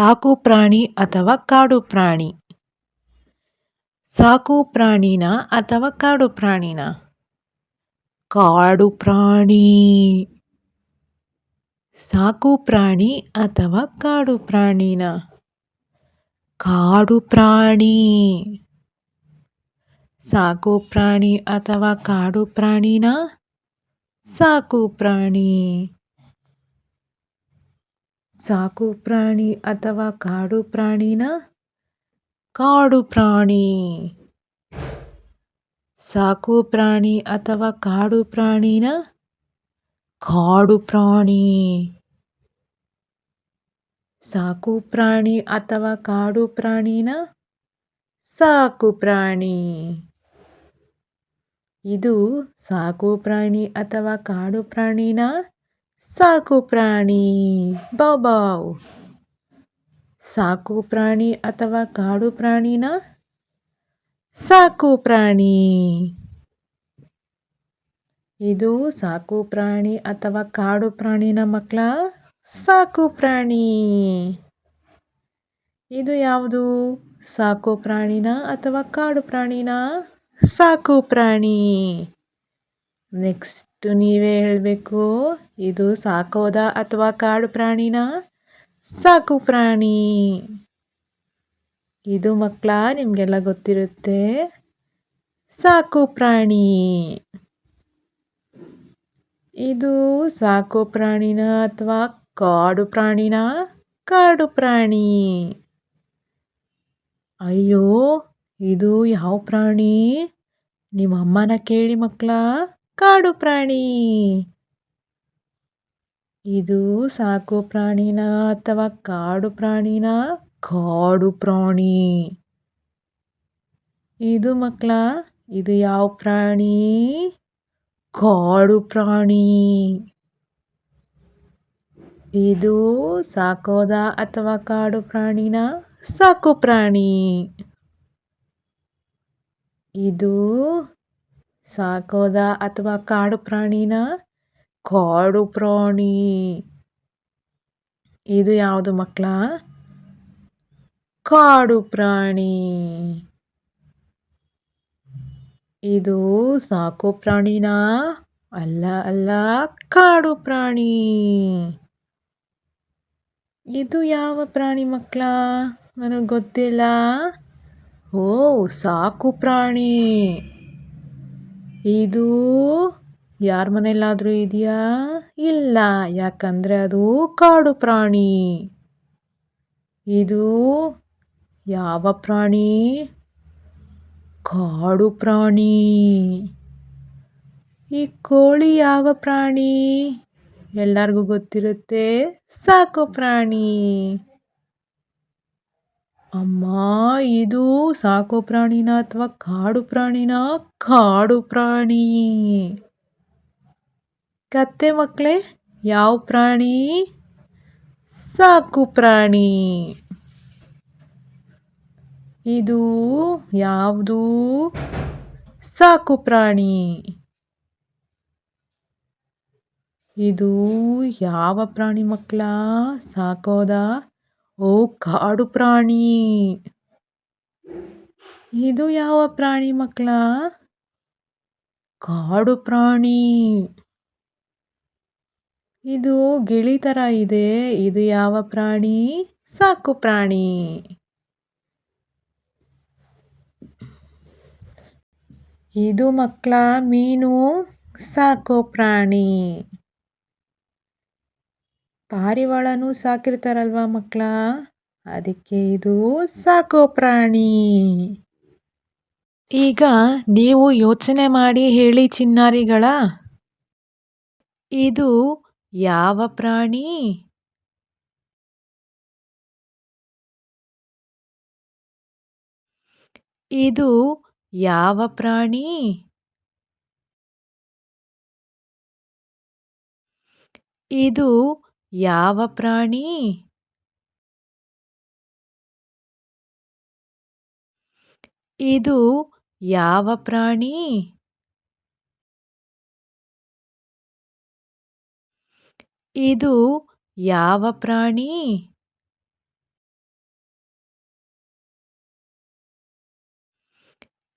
ಸಾಕು ಪ್ರಾಣಿ ಅಥವಾ ಕಾಡು ಪ್ರಾಣಿ. ಸಾಕು ಪ್ರಾಣಿನ ಅಥವಾ ಕಾಡು ಪ್ರಾಣಿನ? ಕಾಡು ಪ್ರಾಣಿ. ಸಾಕು ಪ್ರಾಣಿ ಅಥವಾ ಕಾಡು ಪ್ರಾಣಿನ? ಕಾಡು ಪ್ರಾಣಿ. ಸಾಕು ಪ್ರಾಣಿ ಅಥವಾ ಕಾಡು ಪ್ರಾಣಿನ? ಸಾಕು ಪ್ರಾಣಿ. ಸಾಕು ಪ್ರಾಣಿ ಅಥವಾ ಕಾಡು ಪ್ರಾಣಿನ? ಕಾಡು ಪ್ರಾಣಿ. ಸಾಕು ಪ್ರಾಣಿ ಅಥವಾ ಕಾಡು ಪ್ರಾಣಿನ? ಕಾಡು ಪ್ರಾಣಿ. ಸಾಕು ಪ್ರಾಣಿ ಅಥವಾ ಕಾಡು ಪ್ರಾಣಿನ? ಸಾಕು ಪ್ರಾಣಿ. ಇದು ಸಾಕು ಪ್ರಾಣಿ ಅಥವಾ ಕಾಡು ಪ್ರಾಣಿನ? ಸಾಕು ಪ್ರಾಣಿ. ಬೌ ಸಾಕು ಪ್ರಾಣಿ ಅಥವಾ ಕಾಡು ಪ್ರಾಣಿನ? ಸಾಕು ಪ್ರಾಣಿ. ಇದು ಸಾಕು ಪ್ರಾಣಿ ಅಥವಾ ಕಾಡು ಪ್ರಾಣಿನ ಮಕ್ಕಳ? ಸಾಕು ಪ್ರಾಣಿ. ಇದು ಯಾವುದು? ಸಾಕು ಪ್ರಾಣಿನ ಅಥವಾ ಕಾಡು ಪ್ರಾಣಿನ? ಸಾಕು ಪ್ರಾಣಿ. ನೆಕ್ಸ್ಟ್ ನೀವೇ ಹೇಳಬೇಕು. ಇದು ಸಾಕೋದ ಅಥವಾ ಕಾಡು ಪ್ರಾಣಿನ? ಸಾಕು ಪ್ರಾಣಿ. ಇದು ಮಕ್ಕಳ ನಿಮಗೆಲ್ಲ ಗೊತ್ತಿರುತ್ತೆ. ಸಾಕು ಪ್ರಾಣಿ. ಇದು ಸಾಕು ಪ್ರಾಣಿನ ಅಥವಾ ಕಾಡು ಪ್ರಾಣಿನ? ಕಾಡು ಪ್ರಾಣಿ. ಅಯ್ಯೋ, ಇದು ಯಾವ ಪ್ರಾಣಿ? ನಿಮ್ಮ ಅಮ್ಮನ ಕೇಳಿ ಮಕ್ಕಳ. ಕಾಡು ಪ್ರಾಣಿ. ಇದು ಸಾಕು ಪ್ರಾಣಿನ ಅಥವಾ ಕಾಡು ಪ್ರಾಣಿನ? ಕಾಡು ಪ್ರಾಣಿ. ಇದು ಮಕ್ಕಳ, ಇದು ಯಾವ ಪ್ರಾಣಿ? ಕಾಡು ಪ್ರಾಣಿ. ಇದು ಸಾಕೋದ ಅಥವಾ ಕಾಡು ಪ್ರಾಣಿನ? ಸಾಕು ಪ್ರಾಣಿ. ಇದು ಸಾಕೋದ ಅಥವಾ ಕಾಡು ಪ್ರಾಣಿನ? ಕಾಡು ಪ್ರಾಣಿ. ಇದು ಯಾವುದು ಮಕ್ಕಳ? ಕಾಡು ಪ್ರಾಣಿ. ಇದು ಸಾಕು ಪ್ರಾಣಿನ? ಅಲ್ಲ, ಕಾಡು ಪ್ರಾಣಿ. ಇದು ಯಾವ ಪ್ರಾಣಿ ಮಕ್ಕಳ? ನನಗೆ ಗೊತ್ತಿಲ್ಲ. ಓ, ಸಾಕು ಪ್ರಾಣಿ. ಇದು ಯಾರ ಮನೆಯಲ್ಲಾದರೂ ಇದೆಯಾ? ಇಲ್ಲ, ಯಾಕಂದರೆ ಅದು ಕಾಡು ಪ್ರಾಣಿ. ಇದು ಯಾವ ಪ್ರಾಣಿ? ಕಾಡು ಪ್ರಾಣಿ. ಈ ಕೋಳಿ ಯಾವ ಪ್ರಾಣಿ? ಎಲ್ಲರಿಗೂ ಗೊತ್ತಿರುತ್ತೆ. ಸಾಕು ಪ್ರಾಣಿ. ಅಮ್ಮ, ಇದು ಸಾಕು ಪ್ರಾಣಿನ ಅಥವಾ ಕಾಡು ಪ್ರಾಣಿನ? ಕಾಡು ಪ್ರಾಣಿ. ಕತ್ತೆ ಮಕ್ಕಳೇ, ಯಾವ ಪ್ರಾಣಿ? ಸಾಕು ಪ್ರಾಣಿ. ಇದು ಯಾವುದು? ಸಾಕು ಪ್ರಾಣಿ. ಇದು ಯಾವ ಪ್ರಾಣಿ ಮಕ್ಕಳ? ಸಾಕೋದ? ಓ, ಕಾಡು ಪ್ರಾಣಿ. ಇದು ಯಾವ ಪ್ರಾಣಿ ಮಕ್ಕಳ? ಕಾಡು ಪ್ರಾಣಿ. ಇದು ಗಿಳಿ ಥರ ಇದೆ. ಇದು ಯಾವ ಪ್ರಾಣಿ? ಸಾಕು ಪ್ರಾಣಿ. ಇದು ಮಕ್ಕಳ ಮೀನು. ಸಾಕು ಪ್ರಾಣಿ. ಪಾರಿವಾಳನೂ ಸಾಕಿರ್ತಾರಲ್ವಾ ಮಕ್ಕಳ? ಅದಕ್ಕೆ ಇದು ಸಾಕು ಪ್ರಾಣಿ. ಈಗ ನೀವು ಯೋಚನೆ ಮಾಡಿ ಹೇಳಿ ಚಿನ್ನಾರಿಗಳ. ಇದು ಯಾವ ಪ್ರಾಣಿ? ಇದು ಯಾವ ಪ್ರಾಣಿ? ಇದು ಯಾವ ಪ್ರಾಣಿ? ಇದು ಯಾವ ಪ್ರಾಣಿ? ಇದು ಯಾವ ಪ್ರಾಣಿ?